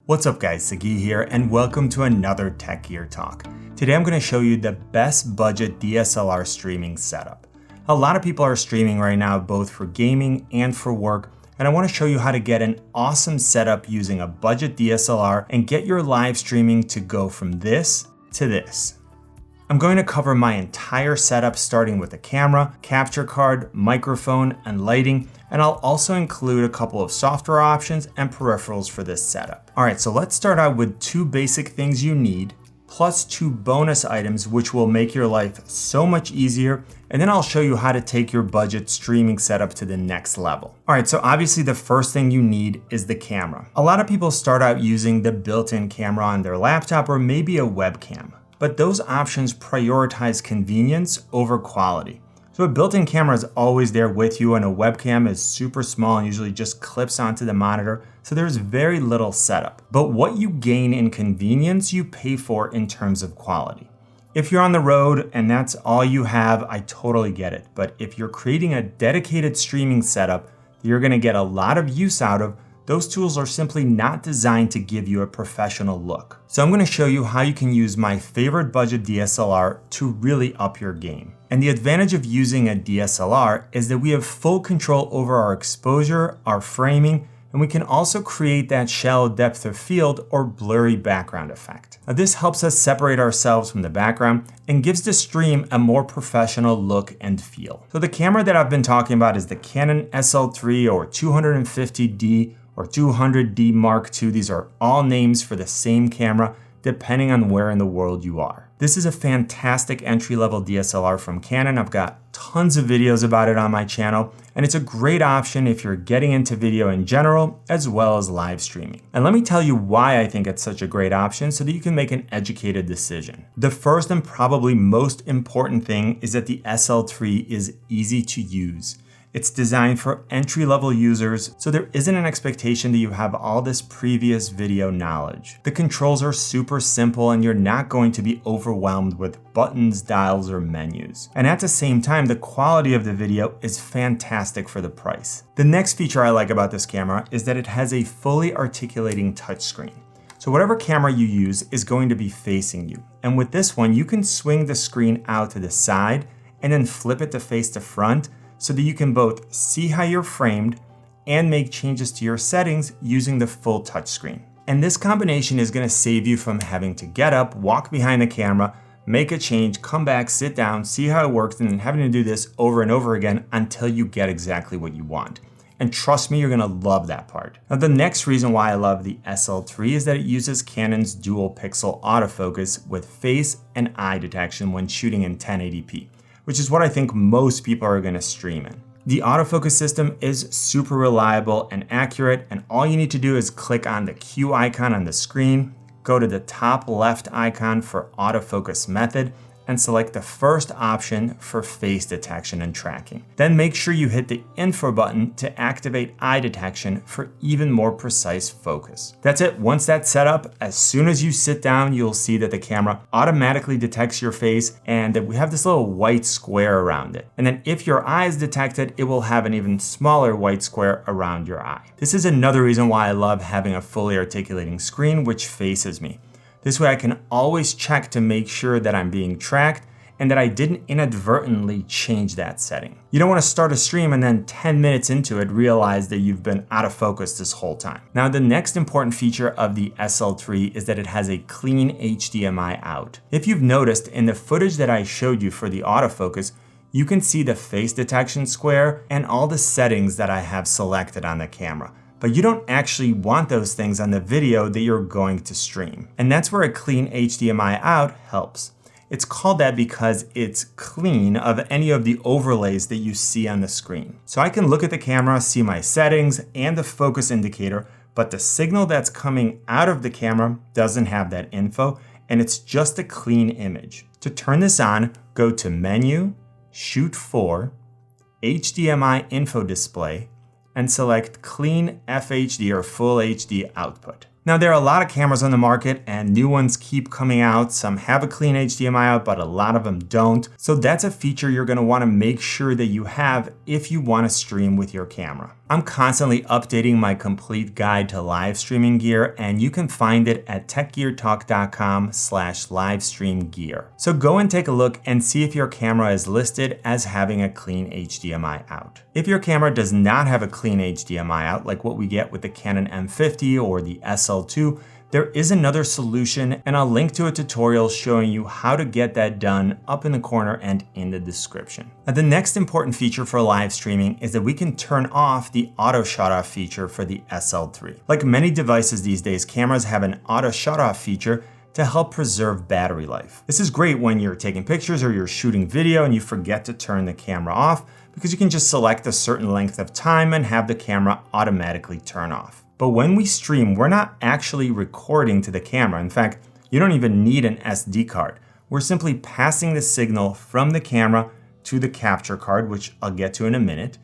What's up guys, Sagi here and welcome to another Tech Gear Talk. Today I'm going to show you the best budget DSLR streaming setup. A lot of people are streaming right now both for gaming and for work, and I want to show you how to get an awesome setup using a budget DSLR and get your live streaming to go from this to this. I'm going to cover my entire setup starting with the camera, capture card, microphone, and lighting, and I'll also include a couple of software options and peripherals for this setup. Alright, so let's start out with two basic things you need, plus two bonus items which will make your life so much easier, and then I'll show you how to take your budget streaming setup to the next level. Alright, so obviously the first thing you need is the camera. A lot of people start out using the built-in camera on their laptop or maybe a webcam, but those options prioritize convenience over quality. So a built-in camera is always there with you, and a webcam is super small and usually just clips onto the monitor, so there's very little setup. But what you gain in convenience, you pay for in terms of quality. If you're on the road and that's all you have, I totally get it. But if you're creating a dedicated streaming setup that you're gonna get a lot of use out of, those tools are simply not designed to give you a professional look. So I'm going to show you how you can use my favorite budget DSLR to really up your game. And the advantage of using a DSLR is that we have full control over our exposure, our framing, and we can also create that shallow depth of field or blurry background effect. Now this helps us separate ourselves from the background and gives the stream a more professional look and feel. So the camera that I've been talking about is the Canon SL3 or 250D or 200D Mark II. These are all names for the same camera, depending on where in the world you are. This is a fantastic entry-level DSLR from Canon. I've got tons of videos about it on my channel, and it's a great option if you're getting into video in general, as well as live streaming. And let me tell you why I think it's such a great option so that you can make an educated decision. The first and probably most important thing is that the SL3 is easy to use. It's designed for entry-level users, so there isn't an expectation that you have all this previous video knowledge. The controls are super simple and you're not going to be overwhelmed with buttons, dials, or menus. And at the same time, the quality of the video is fantastic for the price. The next feature I like about this camera is that it has a fully articulating touchscreen. So whatever camera you use is going to be facing you. And with this one, you can swing the screen out to the side and then flip it to face the front, so that you can both see how you're framed and make changes to your settings using the full touchscreen. And this combination is gonna save you from having to get up, walk behind the camera, make a change, come back, sit down, see how it works, and then having to do this over and over again until you get exactly what you want. And trust me, you're gonna love that part. Now, the next reason why I love the SL3 is that it uses Canon's dual pixel autofocus with face and eye detection when shooting in 1080p. Which is what I think most people are gonna stream in. The autofocus system is super reliable and accurate, and all you need to do is click on the Q icon on the screen, go to the top left icon for autofocus method, and select the first option for face detection and tracking. Then make sure you hit the info button to activate eye detection for even more precise focus. That's it. Once that's set up, as soon as you sit down, you'll see that the camera automatically detects your face and that we have this little white square around it. And then if your eye is detected, it will have an even smaller white square around your eye. This is another reason why I love having a fully articulating screen which faces me. This way I can always check to make sure that I'm being tracked and that I didn't inadvertently change that setting. You don't want to start a stream and then 10 minutes into it realize that you've been out of focus this whole time. Now, the next important feature of the SL3 is that it has a clean HDMI out. If you've noticed, in the footage that I showed you for the autofocus, you can see the face detection square and all the settings that I have selected on the camera. But you don't actually want those things on the video that you're going to stream. And that's where a clean HDMI out helps. It's called that because it's clean of any of the overlays that you see on the screen. So I can look at the camera, see my settings and the focus indicator, but the signal that's coming out of the camera doesn't have that info, and it's just a clean image. To turn this on, go to Menu, Shoot For, HDMI Info Display, and select Clean FHD or Full HD Output. Now, there are a lot of cameras on the market and new ones keep coming out. Some have a clean HDMI out, but a lot of them don't. So that's a feature you're gonna wanna make sure that you have if you wanna stream with your camera. I'm constantly updating my complete guide to live streaming gear, and you can find it at techgeartalk.com/livestreamgear. So go and take a look and see if your camera is listed as having a clean HDMI out. If your camera does not have a clean HDMI out, like what we get with the Canon M50 or the SL2, there is another solution, and I'll link to a tutorial showing you how to get that done up in the corner and in the description. Now, the next important feature for live streaming is that we can turn off the auto shutoff feature for the SL3. Like many devices these days, cameras have an auto shutoff feature to help preserve battery life. This is great when you're taking pictures or you're shooting video and you forget to turn the camera off, because you can just select a certain length of time and have the camera automatically turn off. But when we stream, we're not actually recording to the camera. In fact, you don't even need an SD card. We're simply passing the signal from the camera to the capture card, which I'll get to in a minute.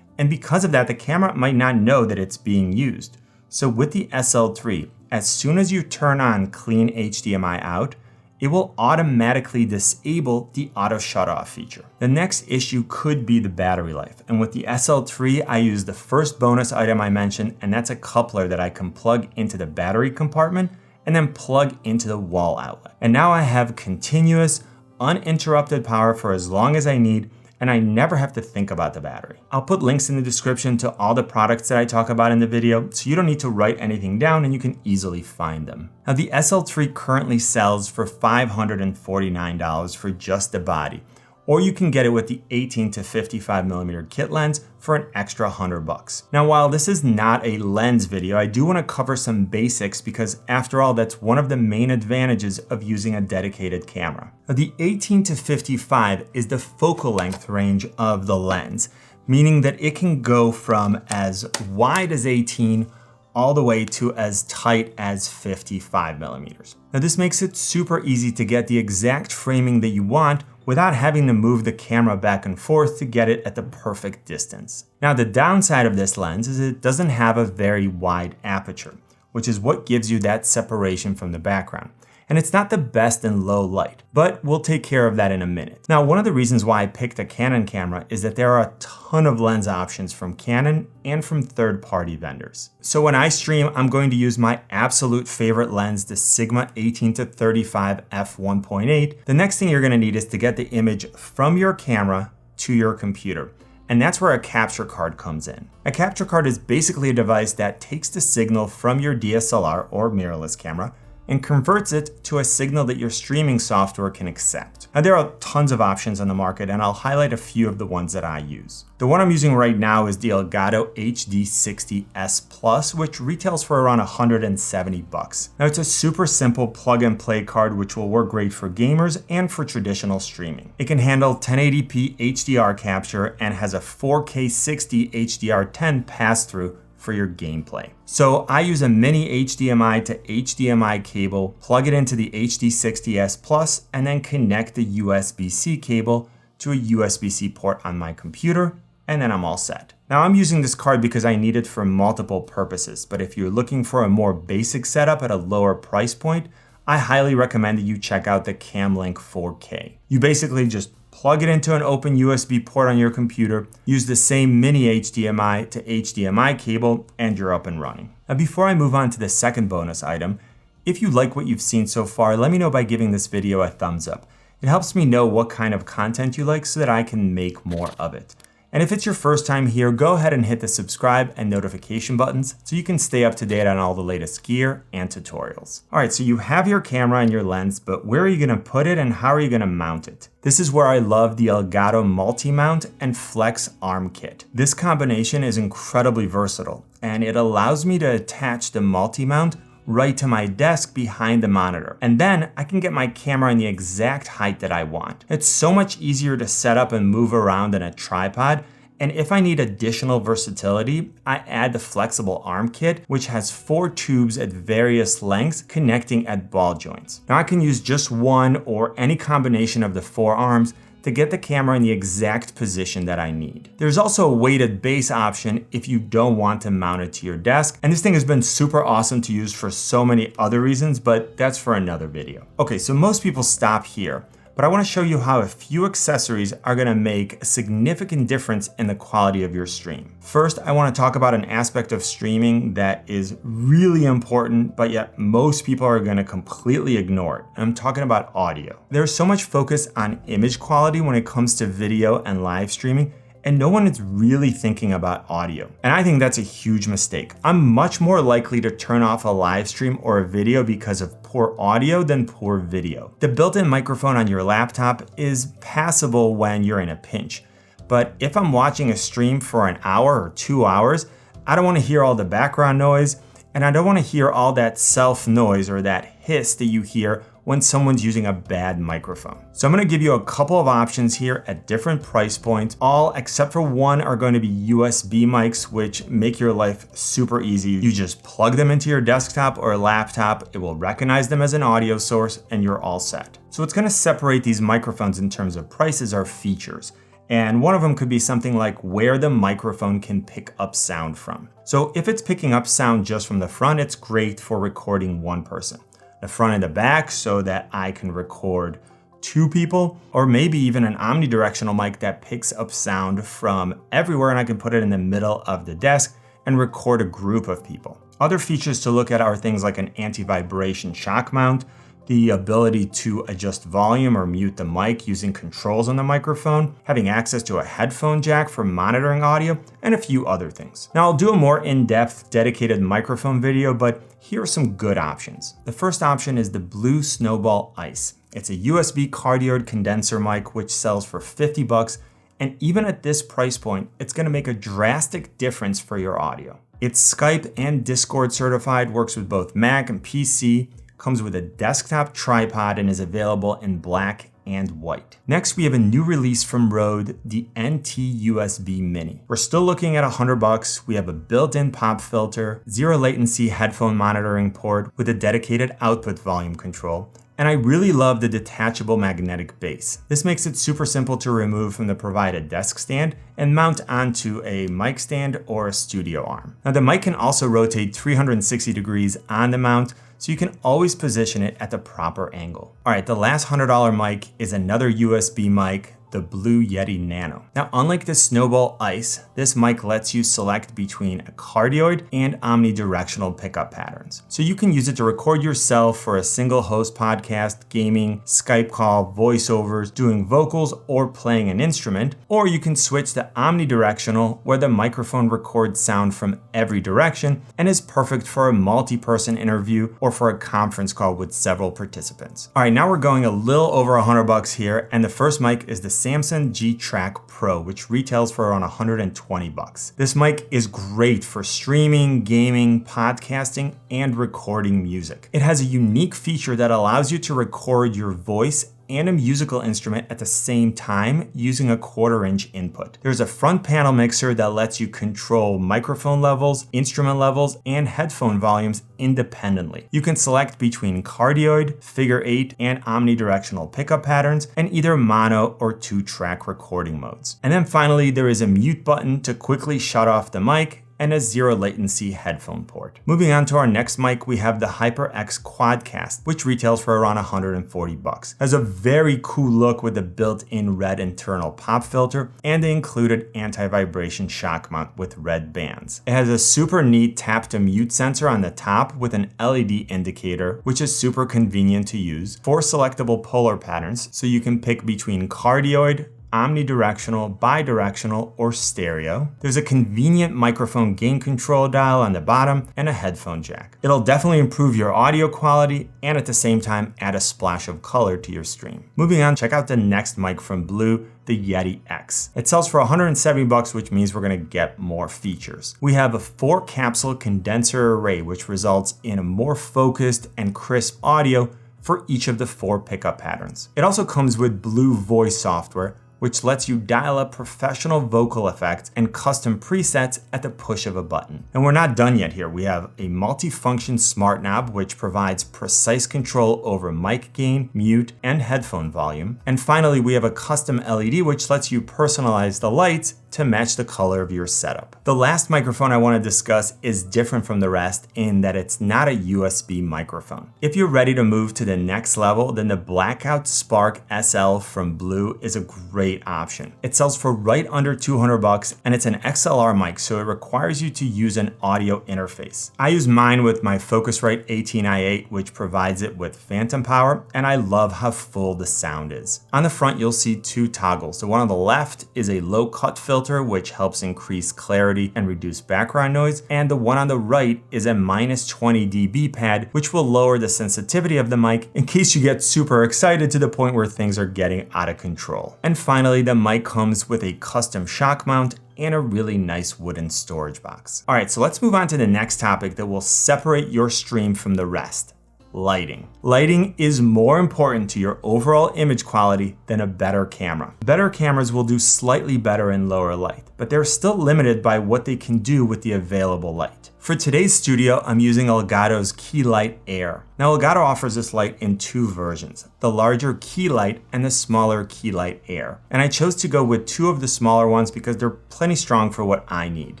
And because of that, the camera might not know that it's being used. So with the SL3, as soon as you turn on clean HDMI out, it will automatically disable the auto shutoff feature. The next issue could be the battery life. And with the SL3, I use the first bonus item I mentioned, and that's a coupler that I can plug into the battery compartment and then plug into the wall outlet. And now I have continuous, uninterrupted power for as long as I need, and I never have to think about the battery. I'll put links in the description to all the products that I talk about in the video, so you don't need to write anything down and you can easily find them. Now, the SL3 currently sells for $549 for just the body, or you can get it with the 18 to 55mm kit lens for an extra $100. Now, while this is not a lens video, I do want to cover some basics because after all, that's one of the main advantages of using a dedicated camera. Now, the 18 to 55 is the focal length range of the lens, meaning that it can go from as wide as 18 all the way to as tight as 55mm. Now, this makes it super easy to get the exact framing that you want without having to move the camera back and forth to get it at the perfect distance. Now, the downside of this lens is it doesn't have a very wide aperture, which is what gives you that separation from the background. And it's not the best in low light, but we'll take care of that in a minute. Now, one of the reasons why I picked a Canon camera is that there are a ton of lens options from Canon and from third-party vendors. So when I stream, I'm going to use my absolute favorite lens, the Sigma 18 to 35 f1.8. The next thing you're gonna need is to get the image from your camera to your computer. And that's where a capture card comes in. A capture card is basically a device that takes the signal from your DSLR or mirrorless camera and converts it to a signal that your streaming software can accept. Now, there are tons of options on the market, and I'll highlight a few of the ones that I use. The one I'm using right now is the Elgato HD60S Plus, which retails for around $170. Now, it's a super simple plug and play card, which will work great for gamers and for traditional streaming. It can handle 1080p HDR capture and has a 4K 60 HDR10 pass-through for your gameplay. So I use a mini HDMI to HDMI cable, plug it into the HD60S Plus, and then connect the USB-C cable to a USB-C port on my computer, and then I'm all set. Now, I'm using this card because I need it for multiple purposes, but if you're looking for a more basic setup at a lower price point, I highly recommend that you check out the Camlink 4K. You basically just plug it into an open USB port on your computer, use the same mini HDMI to HDMI cable, and you're up and running. Now, before I move on to the second bonus item, if you like what you've seen so far, let me know by giving this video a thumbs up. It helps me know what kind of content you like so that I can make more of it. And if it's your first time here, go ahead and hit the subscribe and notification buttons so you can stay up to date on all the latest gear and tutorials. All right, so you have your camera and your lens, but where are you gonna put it and how are you gonna mount it? This is where I love the Elgato Multi-Mount and Flex Arm Kit. This combination is incredibly versatile, and it allows me to attach the multi-mount right to my desk behind the monitor. And then I can get my camera in the exact height that I want. It's so much easier to set up and move around than a tripod. And if I need additional versatility, I add the flexible arm kit, which has 4 tubes at various lengths connecting at ball joints. Now I can use just one or any combination of the 4 arms to get the camera in the exact position that I need. There's also a weighted base option if you don't want to mount it to your desk, and this thing has been super awesome to use for so many other reasons, but that's for another video. Okay, so most people stop here, but I want to show you how a few accessories are going to make a significant difference in the quality of your stream. First, I want to talk about an aspect of streaming that is really important, but yet most people are going to completely ignore it. I'm talking about audio. There's so much focus on image quality when it comes to video and live streaming, and no one is really thinking about audio. And I think that's a huge mistake. I'm much more likely to turn off a live stream or a video because of poor audio than poor video. The built-in microphone on your laptop is passable when you're in a pinch. But if I'm watching a stream for an hour or 2 hours, I don't want to hear all the background noise, and I don't want to hear all that self noise or that hiss that you hear when someone's using a bad microphone. So I'm going to give you a couple of options here at different price points. All except for one are going to be USB mics, which make your life super easy. You just plug them into your desktop or laptop, it will recognize them as an audio source, and you're all set. So what's going to separate these microphones in terms of prices are features. And one of them could be something like where the microphone can pick up sound from. So if it's picking up sound just from the front, it's great for recording one person. The front and the back so that I can record 2 people, or maybe even an omnidirectional mic that picks up sound from everywhere and I can put it in the middle of the desk and record a group of people. Other features to look at are things like an anti-vibration shock mount, the ability to adjust volume or mute the mic using controls on the microphone, having access to a headphone jack for monitoring audio, and a few other things. Now I'll do a more in-depth dedicated microphone video, but here are some good options. The first option is the Blue Snowball Ice. It's a USB cardioid condenser mic which sells for $50, and even at this price point, it's gonna make a drastic difference for your audio. It's Skype and Discord certified, works with both Mac and PC, comes with a desktop tripod, and is available in black and white. Next, we have a new release from Rode, the NT USB Mini. We're still looking at $100. We have a built-in pop filter, zero latency headphone monitoring port with a dedicated output volume control, and I really love the detachable magnetic base. This makes it super simple to remove from the provided desk stand and mount onto a mic stand or a studio arm. Now the mic can also rotate 360 degrees on the mount, so you can always position it at the proper angle. All right, the last $100 mic is another USB mic, the Blue Yeti Nano. Now, unlike the Snowball Ice, this mic lets you select between a cardioid and omnidirectional pickup patterns. So you can use it to record yourself for a single host podcast, gaming, Skype call, voiceovers, doing vocals, or playing an instrument. Or you can switch to omnidirectional, where the microphone records sound from every direction and is perfect for a multi-person interview or for a conference call with several participants. All right, now we're going a little over $100 here, and the first mic is the Samsung GTrack Pro, which retails for around $120. This mic is great for streaming, gaming, podcasting, and recording music. It has a unique feature that allows you to record your voice and a musical instrument at the same time using a 1/4-inch input. There's a front panel mixer that lets you control microphone levels, instrument levels, and headphone volumes independently. You can select between cardioid, figure 8, and omnidirectional pickup patterns, and either mono or 2-track recording modes. And then finally, there is a mute button to quickly shut off the mic, and a zero latency headphone port. Moving on to our next mic, we have the HyperX Quadcast, which retails for around $140. It has a very cool look with a built-in red internal pop filter and the included anti-vibration shock mount with red bands. It has a super neat tap to mute sensor on the top with an LED indicator, which is super convenient to use. 4 selectable polar patterns, so you can pick between cardioid, omnidirectional, bidirectional, or stereo. There's a convenient microphone gain control dial on the bottom and a headphone jack. It'll definitely improve your audio quality and at the same time add a splash of color to your stream. Moving on, check out the next mic from Blue, the Yeti X. It sells for $170, which means we're gonna get more features. We have a 4-capsule condenser array, which results in a more focused and crisp audio for each of the 4 pickup patterns. It also comes with Blue Voice software, which lets you dial up professional vocal effects and custom presets at the push of a button. And we're not done yet here. We have a multi-function smart knob, which provides precise control over mic gain, mute, and headphone volume. And finally, we have a custom LED, which lets you personalize the lights to match the color of your setup. The last microphone I want to discuss is different from the rest in that it's not a USB microphone. If you're ready to move to the next level, then the Blackout Spark SL from Blue is a great option. It sells for right under $200 and it's an XLR mic, so it requires you to use an audio interface. I use mine with my Focusrite 18i8, which provides it with phantom power, and I love how full the sound is. On the front, you'll see two toggles. The one on the left is a low cut filter, which helps increase clarity and reduce background noise, and the one on the right is a -20 dB pad, which will lower the sensitivity of the mic in case you get super excited to the point where things are getting out of control. And finally, the mic comes with a custom shock mount and a really nice wooden storage box. All right, so let's move on to the next topic that will separate your stream from the rest. Lighting. Lighting is more important to your overall image quality than a better camera. Better cameras will do slightly better in lower light, but they're still limited by what they can do with the available light. For today's studio, I'm using Elgato's Key Light Air. Now, Elgato offers this light in two versions, the larger Key Light and the smaller Key Light Air. And I chose to go with two of the smaller ones because they're plenty strong for what I need.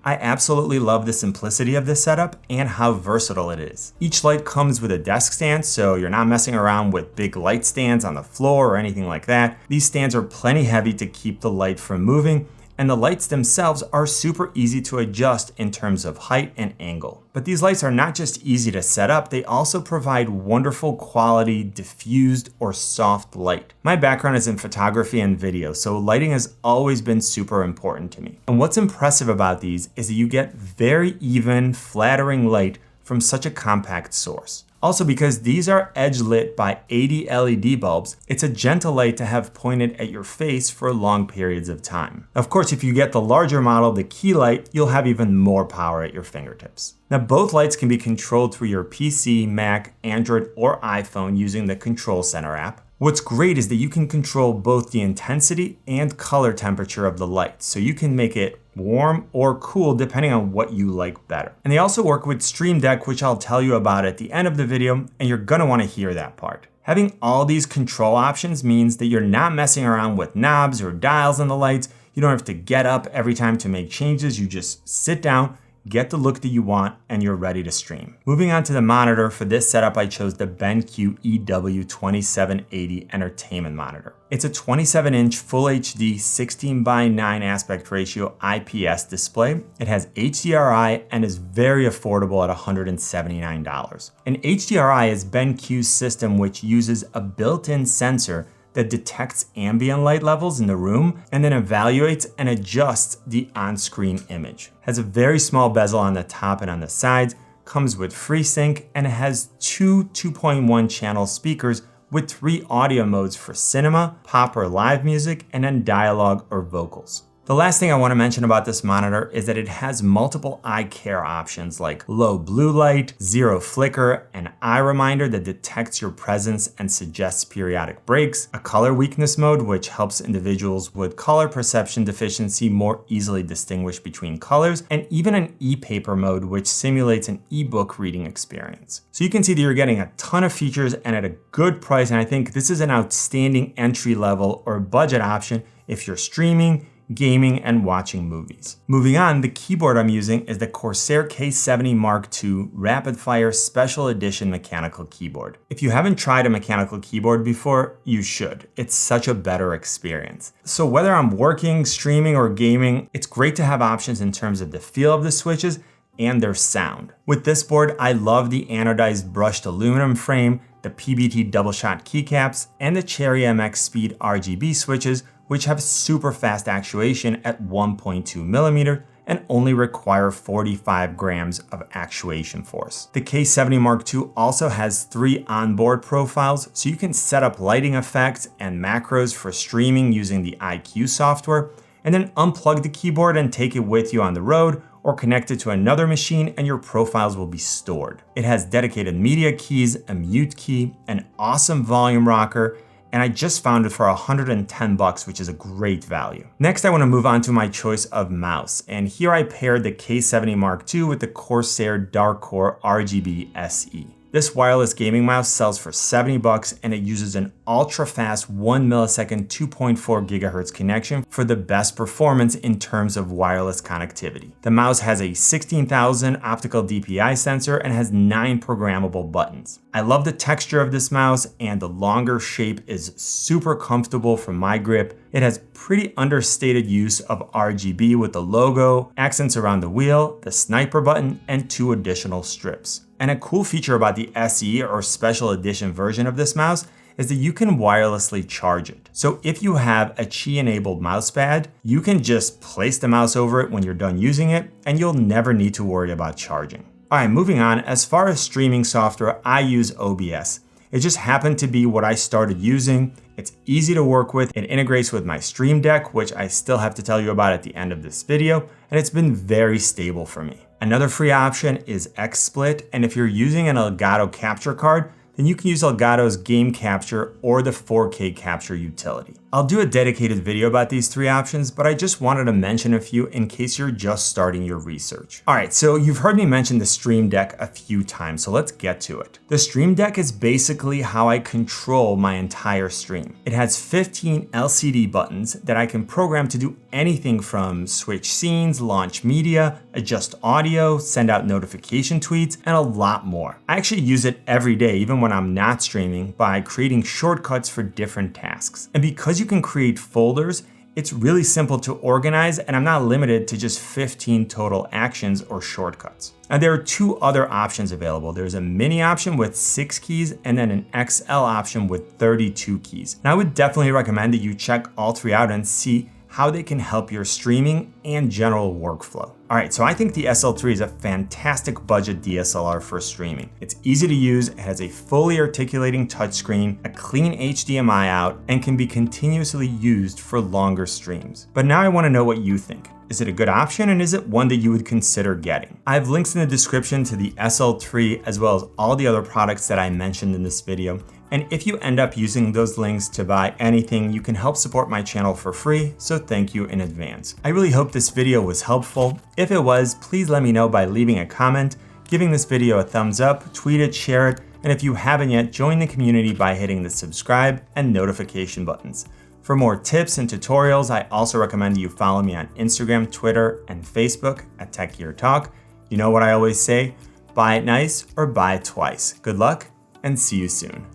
I absolutely love the simplicity of this setup and how versatile it is. Each light comes with a desk stand, so you're not messing around with big light stands on the floor or anything like that. These stands are plenty heavy to keep the light from moving, and the lights themselves are super easy to adjust in terms of height and angle. But these lights are not just easy to set up, they also provide wonderful quality, diffused or soft light. My background is in photography and video, so lighting has always been super important to me. And what's impressive about these is that you get very even, flattering light from such a compact source. Also, because these are edge lit by 80 LED bulbs, it's a gentle light to have pointed at your face for long periods of time. Of course, if you get the larger model, the Key Light, you'll have even more power at your fingertips. Now, both lights can be controlled through your PC, Mac, Android, or iPhone using the Control Center app. What's great is that you can control both the intensity and color temperature of the light, so you can make it warm or cool depending on what you like better. And they also work with Stream Deck, which I'll tell you about at the end of the video, and you're gonna wanna hear that part. Having all these control options means that you're not messing around with knobs or dials on the lights. You don't have to get up every time to make changes. You just sit down, get the look that you want, and you're ready to stream. Moving on to the monitor, for this setup I chose the BenQ EW2780 entertainment monitor. It's a 27-inch Full HD 16:9 aspect ratio IPS display. It has HDRI and is very affordable at $179. And HDRI is BenQ's system, which uses a built-in sensor that detects ambient light levels in the room and then evaluates and adjusts the on-screen image. It has a very small bezel on the top and on the sides, comes with FreeSync, and it has two 2.1 channel speakers with 3 audio modes for cinema, pop or live music, and then dialogue or vocals. The last thing I want to mention about this monitor is that it has multiple eye care options like low blue light, zero flicker, an eye reminder that detects your presence and suggests periodic breaks, a color weakness mode which helps individuals with color perception deficiency more easily distinguish between colors, and even an e-paper mode which simulates an ebook reading experience. So you can see that you're getting a ton of features and at a good price, and I think this is an outstanding entry level or budget option if you're streaming, gaming, and watching movies. Moving on, the keyboard I'm using is the Corsair K70 Mark II Rapid Fire Special Edition mechanical keyboard. If you haven't tried a mechanical keyboard before, you should. It's such a better experience. So whether I'm working, streaming, or gaming, it's great to have options in terms of the feel of the switches and their sound. With this board, I love the anodized brushed aluminum frame, the PBT double shot keycaps, and the Cherry MX Speed RGB switches, which have super fast actuation at 1.2 millimeter and only require 45 grams of actuation force. The K70 Mark II also has 3 onboard profiles, so you can set up lighting effects and macros for streaming using the iQ software, and then unplug the keyboard and take it with you on the road or connect it to another machine and your profiles will be stored. It has dedicated media keys, a mute key, an awesome volume rocker, and I just found it for $110, which is a great value. Next, I want to move on to my choice of mouse, and here I paired the K70 Mark II with the Corsair Darkcore RGB SE. This wireless gaming mouse sells for $70 and it uses an ultra-fast 1 millisecond 2.4 gigahertz connection for the best performance in terms of wireless connectivity. The mouse has a 16,000 optical DPI sensor and has 9 programmable buttons. I love the texture of this mouse, and the longer shape is super comfortable for my grip. It has pretty understated use of RGB with the logo, accents around the wheel, the sniper button, and 2 additional strips. And a cool feature about the SE or special edition version of this mouse is that you can wirelessly charge it. So if you have a Qi-enabled mousepad, you can just place the mouse over it when you're done using it, and you'll never need to worry about charging. All right, moving on. As far as streaming software, I use OBS. It just happened to be what I started using. It's easy to work with. It integrates with my Stream Deck, which I still have to tell you about at the end of this video, and it's been very stable for me. Another free option is XSplit, and if you're using an Elgato capture card, then you can use Elgato's Game Capture or the 4K Capture utility. I'll do a dedicated video about these 3 options, but I just wanted to mention a few in case you're just starting your research. All right, so you've heard me mention the Stream Deck a few times, so let's get to it. The Stream Deck is basically how I control my entire stream. It has 15 LCD buttons that I can program to do anything from switch scenes, launch media, adjust audio, send out notification tweets, and a lot more. I actually use it every day, even when I'm not streaming, by creating shortcuts for different tasks. And because you can create folders, it's really simple to organize, and I'm not limited to just 15 total actions or shortcuts. And there are 2 other options available. There's a mini option with 6 keys and then an XL option with 32 keys. Now I would definitely recommend that you check all 3 out and see how they can help your streaming and general workflow. All right, so I think the SL3 is a fantastic budget DSLR for streaming. It's easy to use, it has a fully articulating touchscreen, a clean HDMI out, and can be continuously used for longer streams. But now I wanna know what you think. Is it a good option, and is it one that you would consider getting? I have links in the description to the SL3 as well as all the other products that I mentioned in this video. And if you end up using those links to buy anything, you can help support my channel for free, so thank you in advance. I really hope this video was helpful. If it was, please let me know by leaving a comment, giving this video a thumbs up, tweet it, share it, and if you haven't yet, join the community by hitting the subscribe and notification buttons. For more tips and tutorials, I also recommend you follow me on Instagram, Twitter, and Facebook at Tech Gear Talk. You know what I always say, buy it nice or buy it twice. Good luck and see you soon.